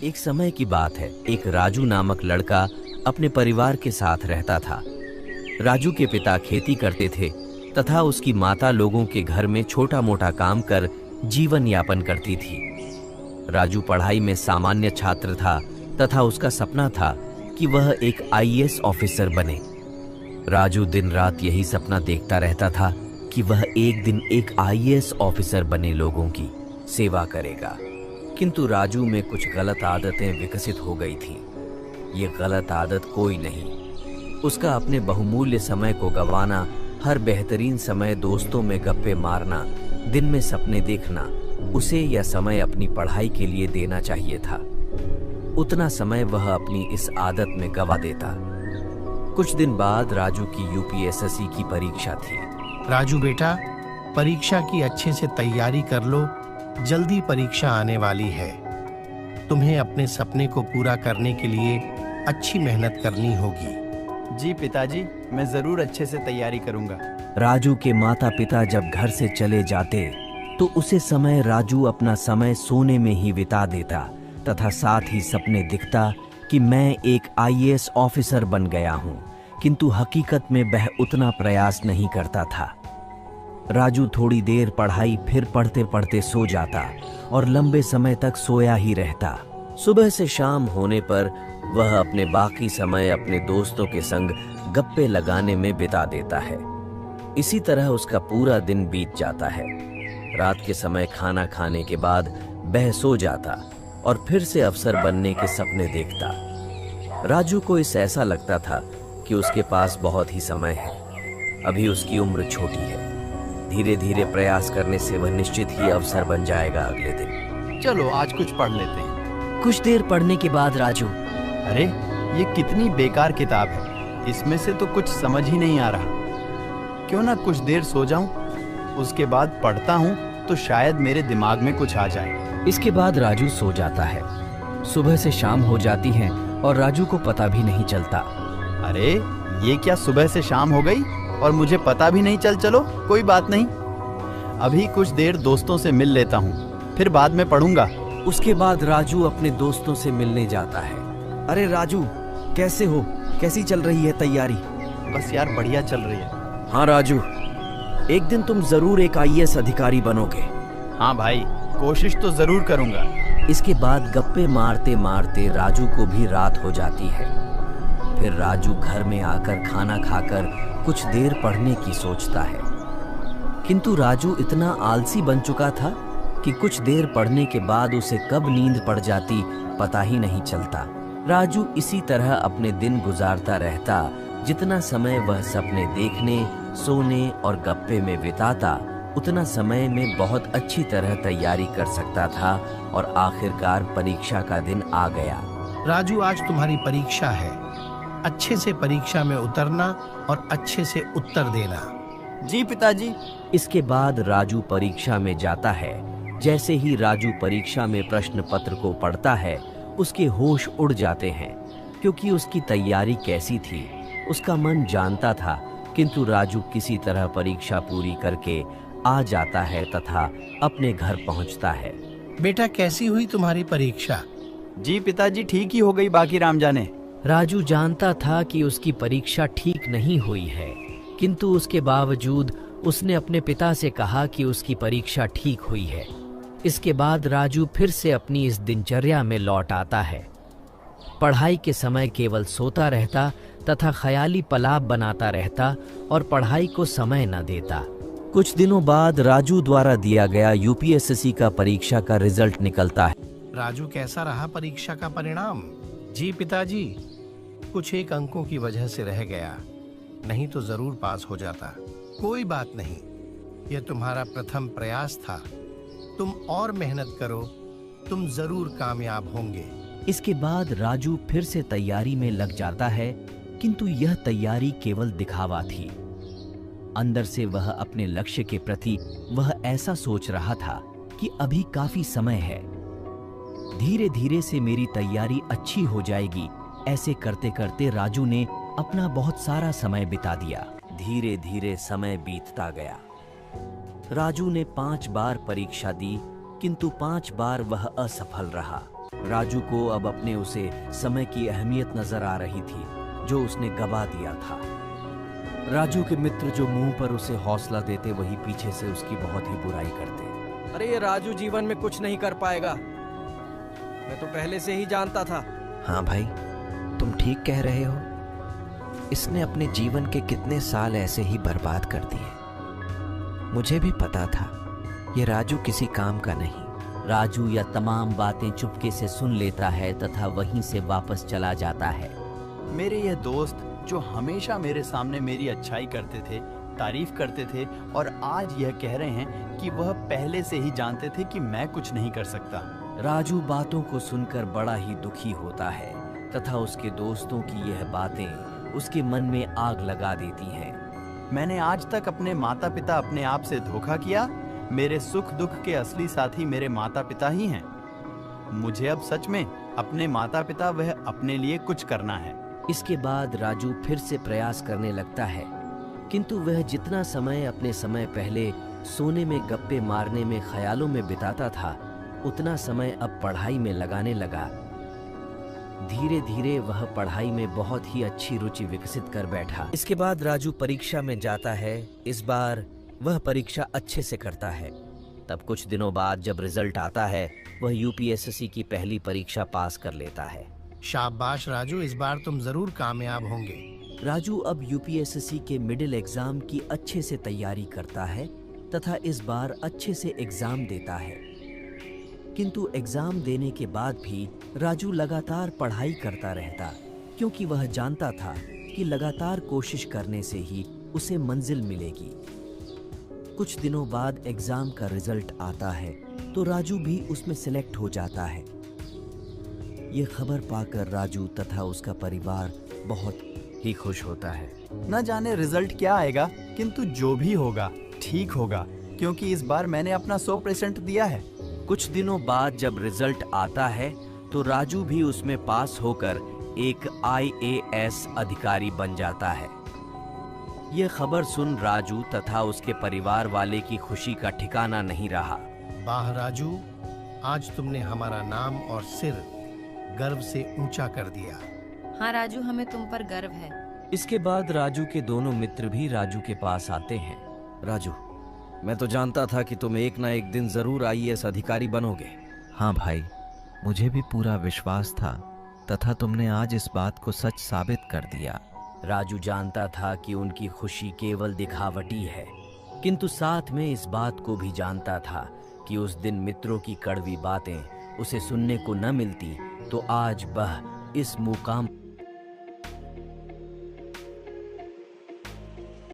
एक समय की बात है, एक राजू नामक लड़का अपने परिवार के साथ रहता था। राजू के पिता खेती करते थे तथा उसकी माता लोगों के घर में छोटा मोटा काम कर जीवन यापन करती थी। राजू पढ़ाई में सामान्य छात्र था तथा उसका सपना था कि वह एक आईएएस ऑफिसर बने। राजू दिन रात यही सपना देखता रहता था कि वह एक दिन एक आईएएस ऑफिसर बने लोगों की सेवा करेगा। किंतु राजू में कुछ गलत आदतें विकसित हो गई थी। ये गलत आदत कोई नहीं, उसका अपने बहुमूल्य समय को गंवाना, हर बेहतरीन समय दोस्तों में गप्पे मारना, दिन में सपने देखना, उसे यह समय अपनी पढ़ाई के लिए देना चाहिए था। उतना समय वह अपनी इस आदत में गंवा देता। कुछ दिन बाद राजू की यूपीएसएससी की परीक्षा थी। राजू बेटा, परीक्षा की अच्छे से तैयारी कर लो, जल्दी परीक्षा आने वाली है। तुम्हें अपने सपने को पूरा करने के लिए अच्छी मेहनत करनी होगी। जी पिताजी, मैं जरूर अच्छे से तैयारी करूंगा। राजू के माता पिता जब घर से चले जाते तो उसे समय राजू अपना समय सोने में ही बिता देता तथा साथ ही सपने दिखता कि मैं एक आईएएस ऑफिसर बन गया हूं, किंतु हकीकत में वह उतना प्रयास नहीं करता था। राजू थोड़ी देर पढ़ाई, फिर पढ़ते पढ़ते सो जाता और लंबे समय तक सोया ही रहता। सुबह से शाम होने पर वह अपने बाकी समय अपने दोस्तों के संग गप्पे लगाने में बिता देता है। इसी तरह उसका पूरा दिन बीत जाता है। रात के समय खाना खाने के बाद वह सो जाता और फिर से अफसर बनने के सपने देखता। राजू को इस ऐसा लगता था कि उसके पास बहुत ही समय है, अभी उसकी उम्र छोटी है। धीरे धीरे प्रयास करने से वह निश्चित ही अफसर बन जाएगा अगले दिन। चलो आज कुछ पढ़ लेते हैं। कुछ देर पढ़ने के बाद राजू, अरे ये कितनी बेकार किताब है, इसमें से तो कुछ समझ ही नहीं आ रहा। क्यों ना कुछ देर सो जाऊं, उसके बाद पढ़ता हूं तो शायद मेरे दिमाग में कुछ आ जाए। इसके बाद राजू सो जाता है। सुबह से शाम हो जाती है और राजू को पता भी नहीं चलता। अरे ये क्या, सुबह से शाम हो गई और मुझे पता भी नहीं चल। चलो कोई बात नहीं, अभी कुछ देर दोस्तों से मिल लेता हूँ, फिर बाद में पढ़ूंगा। उसके बाद राजू अपने दोस्तों से मिलने जाता है। अरे राजू, कैसे हो? कैसी चल रही है तैयारी? बस यार बढ़िया चल रही है। हाँ राजू, एक दिन तुम जरूर एक आईएएस अधिकारी बनोगे। हाँ भाई, कोशिश तो जरूर करूंगा। इसके बाद गप्पे मारते मारते राजू को भी रात हो जाती है। फिर राजू घर में आकर खाना खाकर कुछ देर पढ़ने की सोचता है, किंतु राजू इतना आलसी बन चुका था कि कुछ देर पढ़ने के बाद उसे कब नींद पड़ जाती पता ही नहीं चलता। राजू इसी तरह अपने दिन गुजारता रहता। जितना समय वह सपने देखने, सोने और गप्पे में बिताता, उतना समय में बहुत अच्छी तरह तैयारी कर सकता था और आखिरकार परीक्षा का दिन आ गया। राजू, आज तुम्हारी परीक्षा है। अच्छे से परीक्षा में उतरना और अच्छे से उत्तर देना। जी पिताजी। इसके बाद राजू परीक्षा में जाता है। जैसे ही राजू परीक्षा में प्रश्न पत्र को पढ़ता है, उसके होश उड़ जाते हैं, क्योंकि उसकी तैयारी कैसी थी उसका मन जानता था। किंतु राजू किसी तरह परीक्षा पूरी करके आ जाता है तथा अपने घर पहुंचता है। बेटा, कैसी हुई तुम्हारी परीक्षा? जी पिताजी, ठीक ही हो गई, बाकी राम जाने। राजू जानता था कि उसकी परीक्षा ठीक नहीं हुई है, किंतु उसके बावजूद उसने अपने पिता से कहा कि उसकी परीक्षा ठीक हुई है। इसके बाद राजू फिर से अपनी इस दिनचर्या में लौट आता है। पढ़ाई के समय केवल सोता रहता तथा ख्याली पलाप बनाता रहता और पढ़ाई को समय न देता। कुछ दिनों बाद राजू द्वारा दिया गया यूपीएसएससी का परीक्षा का रिजल्ट निकलता है। राजू, कैसा रहा परीक्षा का परिणाम? जी पिताजी, कुछ एक अंकों की वजह से रह गया, नहीं तो जरूर पास हो जाता। कोई बात नहीं, यह तुम्हारा प्रथम प्रयास था। तुम और मेहनत करो, तुम जरूर कामयाब होंगे। इसके बाद राजू फिर से तैयारी में लग जाता है, किंतु यह तैयारी केवल दिखावा थी। अंदर से वह अपने लक्ष्य के प्रति वह ऐसा सोच रहा था कि अभी काफी समय है, धीरे धीरे से मेरी तैयारी अच्छी हो जाएगी। ऐसे करते करते राजू ने अपना बहुत सारा समय बिता दिया। धीरे धीरे समय बीतता गया। राजू ने 5 बार परीक्षा दी, किंतु 5 बार वह असफल रहा। राजू को अब अपने उसे समय की अहमियत नजर आ रही थी जो उसने गवा दिया था। राजू के मित्र जो मुंह पर उसे हौसला देते वही पीछे से उसकी बहुत ही बुराई करते। अरे ये राजू जीवन में कुछ नहीं कर पाएगा, मैं तो पहले से ही जानता था। हाँ भाई, तुम ठीक कह रहे हो। इसने अपने जीवन के कितने साल ऐसे ही बर्बाद कर दिए। मुझे भी पता था ये राजू किसी काम का नहीं। राजू यह तमाम बातें चुपके से सुन लेता है तथा वहीं से वापस चला जाता है। मेरे ये दोस्त जो हमेशा मेरे सामने मेरी अच्छाई करते थे, तारीफ करते थे, और आज यह कह रहे हैं कि वह पहले से ही जानते थे कि मैं कुछ नहीं कर सकता। राजू बातों को सुनकर बड़ा ही दुखी होता है तथा उसके दोस्तों की यह बातें उसके मन में आग लगा देती हैं। मैंने आज तक अपने माता पिता अपने आप से धोखा किया। मेरे सुख दुख के असली साथी मेरे माता पिता ही हैं। मुझे अब सच में अपने माता पिता वह अपने लिए कुछ करना है। इसके बाद राजू फिर से प्रयास करने लगता है, किंतु वह जितना समय अपने समय पहले सोने में गप्पे मारने में ख्यालों में बिताता था उतना समय अब पढ़ाई में लगाने लगा। धीरे धीरे वह पढ़ाई में बहुत ही अच्छी रुचि विकसित कर बैठा। इसके बाद राजू परीक्षा में जाता है। इस बार वह परीक्षा अच्छे से करता है। तब कुछ दिनों बाद जब रिजल्ट आता है वह यूपीएससी की पहली परीक्षा पास कर लेता है। शाबाश राजू, इस बार तुम जरूर कामयाब होंगे। राजू अब यूपीएससी के मिडिल एग्जाम की अच्छे से तैयारी करता है तथा इस बार अच्छे से एग्जाम देता है। किंतु एग्जाम देने के बाद भी राजू लगातार पढ़ाई करता रहता, क्योंकि वह जानता था कि लगातार कोशिश करने से ही उसे मंजिल मिलेगी। कुछ दिनों बाद एग्जाम का रिजल्ट आता है तो राजू भी उसमें सिलेक्ट हो जाता है। ये खबर पाकर राजू तथा उसका परिवार बहुत ही खुश होता है। न जाने रिजल्ट क्या आएगा, किंतु जो भी होगा ठीक होगा, क्योंकि इस बार मैंने अपना 100% दिया है। कुछ दिनों बाद जब रिजल्ट आता है तो राजू भी उसमें पास होकर एक IAS अधिकारी बन जाता है। ये खबर सुन राजू तथा उसके परिवार वाले की खुशी का ठिकाना नहीं रहा। वाह राजू, आज तुमने हमारा नाम और सिर गर्व से ऊंचा कर दिया। हाँ राजू, हमें तुम पर गर्व है। इसके बाद राजू के दोनों मित्र भी राजू के पास आते हैं। राजू, मैं तो जानता था कि तुम एक ना एक दिन जरूर IAS अधिकारी बनोगे। हाँ भाई, मुझे भी पूरा विश्वास था तथा तुमने आज इस बात को सच साबित कर दिया। राजू जानता था कि उनकी खुशी केवल दिखावटी है, किंतु साथ में इस बात को भी जानता था कि उस दिन मित्रों की कड़वी बातें उसे सुनने को न मिलती तो आज वह इस मुकाम